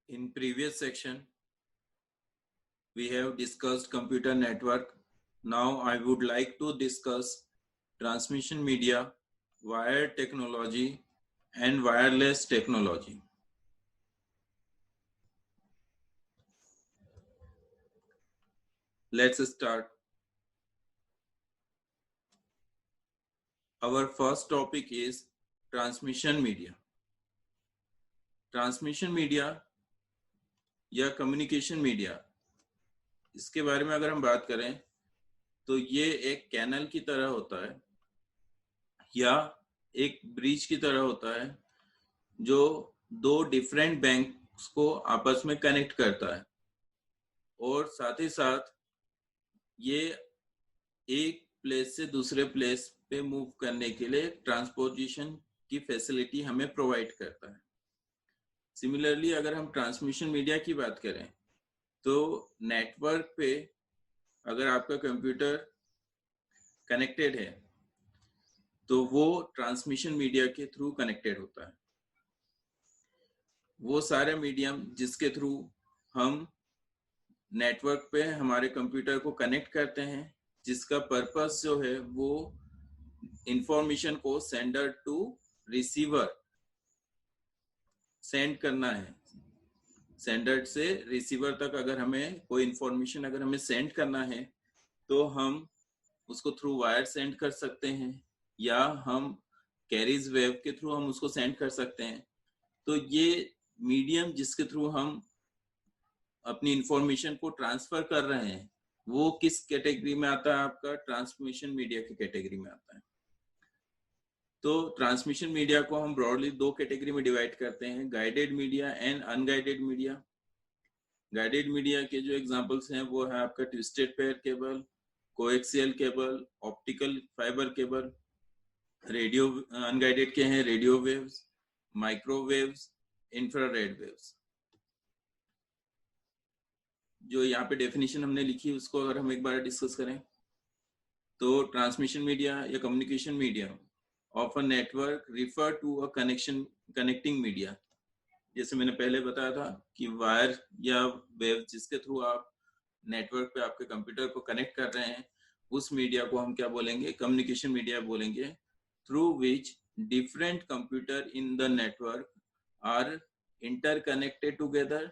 In previous section, we have discussed computer network. Now I would like to discuss transmission media, wired technology, and wireless technology. Let's start. Our first topic is transmission media. Transmission media या communication media, इसके बारे में अगर हम बात करें तो ये एक कैनल की तरह होता है या एक ब्रिज की तरह होता है जो दो डिफरेंट बैंक्स को आपस में कनेक्ट करता है, और साथ ही साथ ये एक प्लेस से दूसरे प्लेस पे मूव करने के लिए ट्रांसपोर्टेशन की फैसिलिटी हमें प्रोवाइड करता है। सिमिलरली अगर हम ट्रांसमिशन मीडिया की बात करें तो नेटवर्क पे अगर आपका कंप्यूटर कनेक्टेड है तो वो ट्रांसमिशन मीडिया के थ्रू कनेक्टेड होता है। वो सारे मीडियम जिसके थ्रू हम नेटवर्क पे हमारे कंप्यूटर को कनेक्ट करते हैं, जिसका पर्पस जो है वो इंफॉर्मेशन को सेंडर टू रिसीवर सेंड करना है। सेंडर से रिसीवर तक अगर हमें कोई इंफॉर्मेशन अगर हमें सेंड करना है तो हम उसको थ्रू वायर सेंड कर सकते हैं या हम कैरीज वेव के थ्रू हम उसको सेंड कर सकते हैं। तो ये मीडियम जिसके थ्रू हम अपनी इंफॉर्मेशन को ट्रांसफर कर रहे हैं वो किस कैटेगरी में आता है? आपका ट्रांसमिशन मीडिया की कैटेगरी में आता है। तो ट्रांसमिशन मीडिया को हम ब्रॉडली दो कैटेगरी में डिवाइड करते हैं, guided media and unguided media. Guided media के जो एग्जांपल्स हैं वो है आपका twisted pair cable, coaxial cable, optical fibre cable. Radio unguided के हैं radio waves, microwaves, infrared waves. जो यहाँ पे डेफिनेशन हमने लिखी उसको अगर हम एक बार डिस्कस करें तो ट्रांसमिशन मीडिया या communication media of a network refer to a connecting media. जैसे मैंने पहले बताया था कि वायर या वेव जिसके थ्रू आप नेटवर्क पे आपके कंप्यूटर को कनेक्ट कर रहे हैं उस मीडिया को हम क्या बोलेंगे? कम्युनिकेशन मीडिया बोलेंगे। Through which different computer in the network are interconnected together,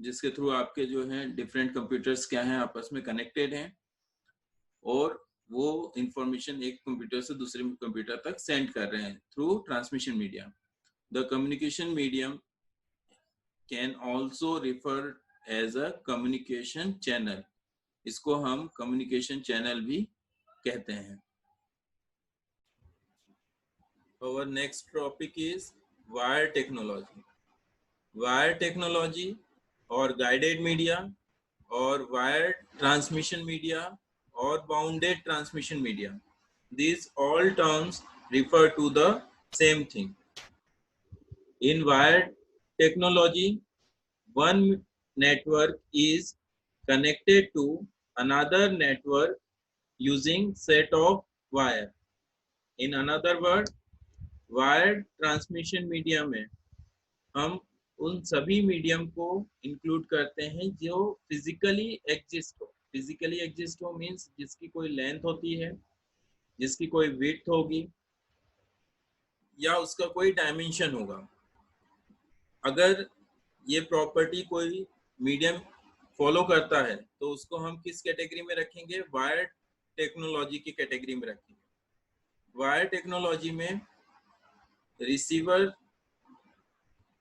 जिसके थ्रू आपके जो है डिफरेंट कंप्यूटर्स क्या हैं आपस में कनेक्टेड हैं और वो इंफॉर्मेशन एक कंप्यूटर से दूसरे कंप्यूटर तक सेंड कर रहे हैं through transmission media. The communication medium can also refer as a communication channel. इसको हम कम्युनिकेशन चैनल भी कहते हैं। Our next topic is wire technology. Wire technology or guided media or wired transmission media or bounded transmission media. These all terms refer to the same thing. In wired technology, one network is connected to another network using set of wire. In another word, wired transmission media में हम उन सभी medium को include करते हैं जो physically exist हो means जिसकी कोई लेंथ होती है, जिसकी कोई विड्थ होगी या उसका कोई डायमेंशन होगा। अगर ये प्रॉपर्टी कोई मीडियम फॉलो करता है तो उसको हम किस कैटेगरी में रखेंगे? वायर्ड टेक्नोलॉजी की कैटेगरी में रखेंगे। वायर्ड टेक्नोलॉजी में रिसीवर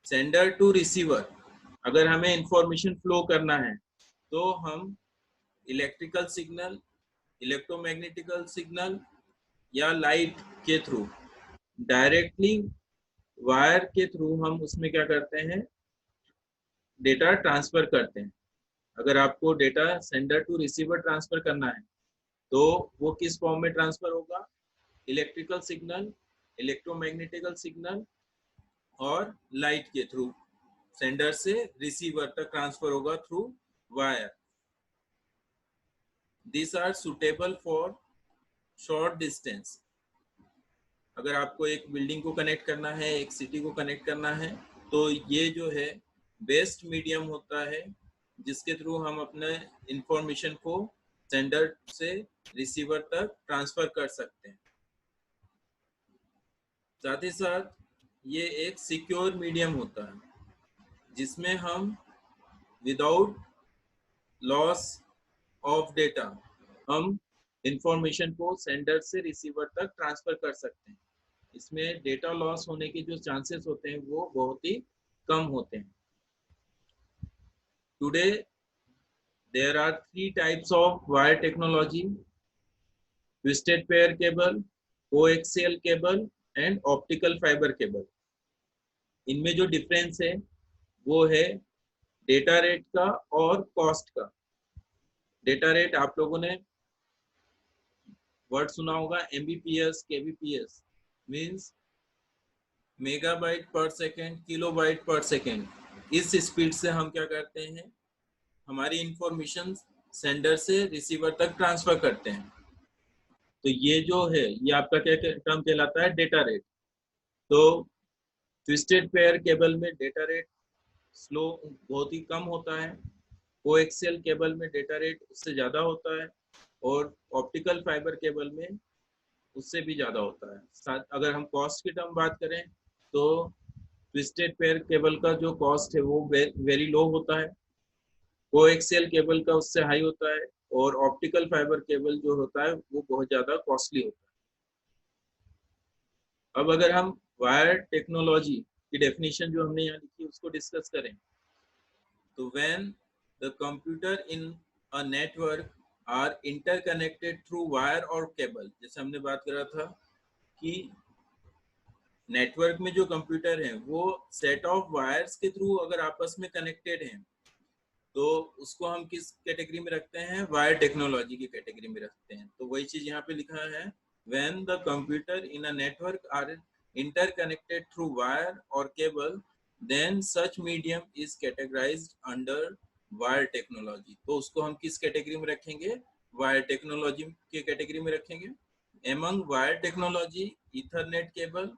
सेंडर टू रिसीवर अगर हमें इंफॉर्मेशन फ्लो करना है तो हम इलेक्ट्रिकल सिग्नल, इलेक्ट्रोमैग्नेटिकल सिग्नल या लाइट के थ्रू डायरेक्टली वायर के थ्रू हम उसमें क्या करते हैं? डेटा ट्रांसफर करते हैं। अगर आपको data sender to receiver transfer करना है तो वो किस फॉर्म में ट्रांसफर होगा? इलेक्ट्रिकल सिग्नल, इलेक्ट्रोमैग्नेटिकल सिग्नल और लाइट के थ्रू सेंडर से रिसीवर तक ट्रांसफर होगा through wire. This are suitable for short distance. अगर आपको एक बिल्डिंग को कनेक्ट करना है, एक सिटी को कनेक्ट करना है तो ये जो है बेस्ट मीडियम होता है जिसके थ्रू हम अपने इंफॉर्मेशन को सेंडर से रिसीवर तक ट्रांसफर कर सकते हैं। साथ ही साथ ये एक सिक्योर मीडियम होता है जिसमें हम विदाउट लॉस ऑफ डेटा हम इंफॉर्मेशन को सेंडर से रिसीवर तक ट्रांसफर कर सकते हैं। इसमें डेटा लॉस होने के जो चांसेस होते हैं वो बहुत ही कम होते हैं। Today there are 3 types of wire technology: twisted pair cable, coaxial cable and optical fibre cable. इनमें जो डिफरेंस है वो है डेटा रेट का और कॉस्ट का। डेटा रेट आप लोगों ने वर्ड सुना होगा, एमबीपीएस, केबीपीएस, मींस मेगाबाइट पर सेकेंड, किलोबाइट पर सेकेंड। इस स्पीड से हम क्या करते हैं, हमारी इंफॉर्मेशन सेंडर से रिसीवर तक ट्रांसफर करते हैं। तो ये जो है ये आपका क्या टर्म कहलाता है, डेटा रेट। तो ट्विस्टेड पेयर केबल में डेटा रेट स्लो बहुत ही कम होता है, कोएक्सियल केबल में डेटा रेट उससे ज़्यादा होता है, और ऑप्टिकल फाइबर केबल में उससे भी ज़्यादा होता है। अगर हम कॉस्ट की टर्म बात करें तो ट्विस्टेड पेयर केबल का जो कॉस्ट है वो वेरी लो होता है, कोएक्सियल केबल का उससे हाई होता है, और ऑप्टिकल फाइबर केबल जो होता है वो बहुत ज़्यादा कॉस्टली होता है। अब अगर हम वायर टेक्नोलॉजी की डेफिनेशन जो हमने यहाँ लिखी उसको डिस्कस करें, तो when the computer in a network are interconnected through wire और केबल, जैसे हमने बात करा था कि नेटवर्क में जो कंप्यूटर है वो सेट ऑफ वायर्स के थ्रू अगर आपस में कनेक्टेड हैं तो उसको हम किस कैटेगरी में रखते हैं, वायर टेक्नोलॉजी की कैटेगरी में रखते हैं। तो वही चीज यहाँ पे लिखा है, when the computer in a network are interconnected through wire और cable then such medium is categorised under wire technology. तो उसको हम किस कैटेगरी में रखेंगे, वायर टेक्नोलॉजी के कैटेगरी में रखेंगे। Among wire technology Ethernet cable,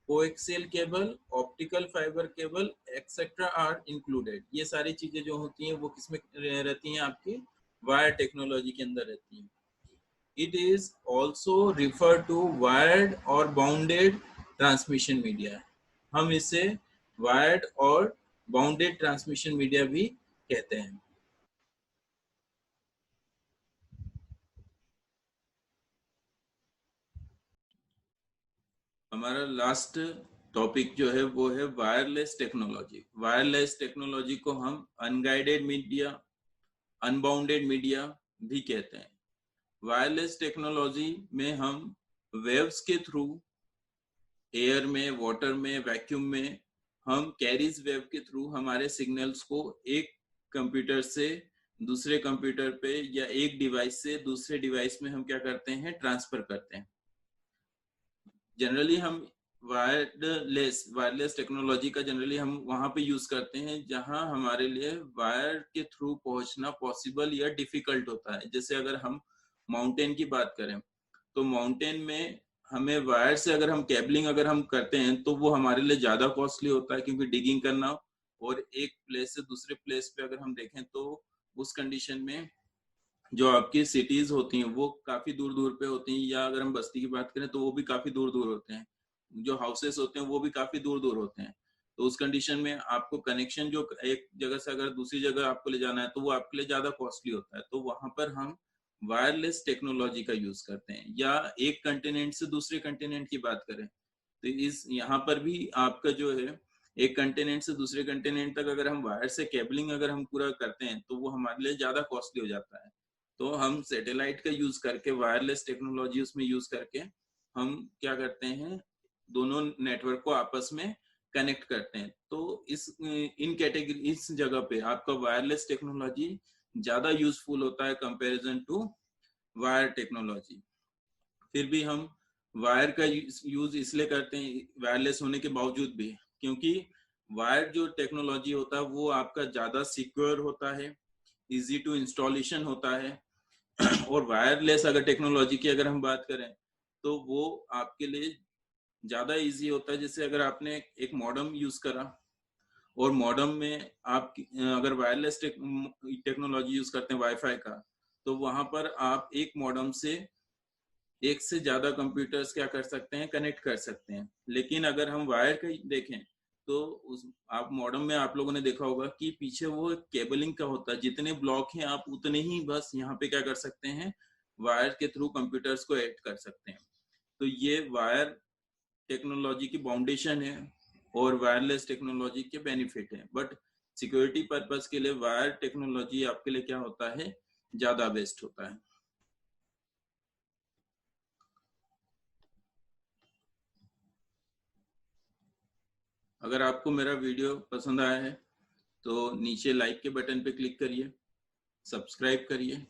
coaxial cable, optical fibre cable etcetera are included. ये सारी चीजें जो होती हैं वो किसमें रहती हैं, आपकी वायर टेक्नोलॉजी के अंदर रहती हैं। It is also refer to wired और बाउंडेड ट्रांसमिशन मीडिया। हम इसे वायर्ड और बाउंडेड ट्रांसमिशन मीडिया भी कहते हैं। हमारा लास्ट टॉपिक जो है वो है वायरलेस टेक्नोलॉजी। वायरलेस टेक्नोलॉजी को हम अनगाइडेड मीडिया, अनबाउंडेड मीडिया भी कहते हैं। वायरलेस टेक्नोलॉजी में हम वेव्स के थ्रू एयर में, वाटर में, वैक्यूम में हम कैरीज वेव के थ्रू हमारे सिग्नल्स को एक कंप्यूटर से दूसरे कंप्यूटर पे या एक डिवाइस से दूसरे डिवाइस में हम क्या करते हैं, ट्रांसफर करते हैं। जनरली हम वायरलेस टेक्नोलॉजी का जनरली हम वहां पे यूज करते हैं जहां हमारे लिए वायर के थ्रू पहुंचना पॉसिबल या डिफिकल्ट होता है। जैसे अगर हम माउंटेन की बात करें तो माउंटेन में हमें वायर से अगर हम केबलिंग अगर हम करते हैं तो वो हमारे लिए ज्यादा कॉस्टली होता है, क्योंकि डिगिंग करना और एक प्लेस से दूसरे प्लेस पे अगर हम देखें तो उस कंडीशन में जो आपकी सिटीज होती हैं वो काफी दूर दूर पे होती हैं, या अगर हम बस्ती की बात करें तो वो भी काफी दूर दूर होते हैं, जो हाउसेस होते हैं वो भी काफी दूर दूर होते हैं। तो उस कंडीशन में आपको कनेक्शन जो एक जगह से अगर दूसरी जगह आपको ले जाना है तो वो आपके लिए ज्यादा कॉस्टली होता है। तो वहां पर हम वायरलेस टेक्नोलॉजी का यूज करते हैं। या एक कंटिनेंट से दूसरे कंटिनेंट की बात करें तो इस यहाँ पर भी आपका जो है एक कंटिनेंट से दूसरे कंटिनेंट तक अगर हम वायर से केबलिंग अगर हम पूरा करते हैं तो वो हमारे लिए ज्यादा कॉस्टली हो जाता है। तो हम सैटेलाइट का यूज करके, वायरलेस टेक्नोलॉजी उसमें यूज करके हम क्या करते हैं, दोनों नेटवर्क को आपस में कनेक्ट करते हैं। तो इन कैटेगरी इस जगह पे आपका वायरलेस टेक्नोलॉजी ज्यादा यूजफुल होता है कंपैरिजन टू वायर टेक्नोलॉजी। फिर भी हम वायर का यूज इसलिए करते हैं वायरलेस होने के बावजूद भी, क्योंकि वायर जो टेक्नोलॉजी होता है वो आपका ज्यादा सिक्योर होता है, इजी टू इंस्टॉलेशन होता है। और वायरलेस अगर टेक्नोलॉजी की अगर हम बात करें तो वो आपके लिए ज्यादा इजी होता है। जैसे अगर आपने एक मॉडेम यूज करा और मॉडेम में आप अगर वायरलेस टेक्नोलॉजी यूज करते हैं वाईफाई का, तो वहां पर आप एक मॉडेम से एक से ज्यादा कंप्यूटर्स क्या कर सकते हैं, कनेक्ट कर सकते हैं। लेकिन अगर हम वायर का देखें तो उस आप मॉडेम में आप लोगों ने देखा होगा कि पीछे वो केबलिंग का होता है, जितने ब्लॉक हैं आप उतने ही बस यहाँ पे क्या कर सकते हैं, वायर के थ्रू कंप्यूटर्स को ऐड कर सकते हैं। तो ये वायर टेक्नोलॉजी की फाउंडेशन है और वायरलेस टेक्नोलॉजी के बेनिफिट है। बट सिक्योरिटी पर्पस के लिए वायर टेक्नोलॉजी आपके लिए क्या होता है, ज्यादा बेस्ट होता है। अगर आपको मेरा वीडियो पसंद आया है तो नीचे लाइक के बटन पे क्लिक करिए, सब्सक्राइब करिए,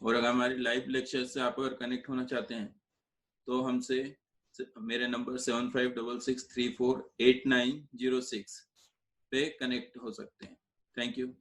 और अगर हमारे लाइव लेक्चर से आप अगर कनेक्ट होना चाहते हैं तो हमसे मेरे नंबर 7566348906 पे कनेक्ट हो सकते हैं। Thank you.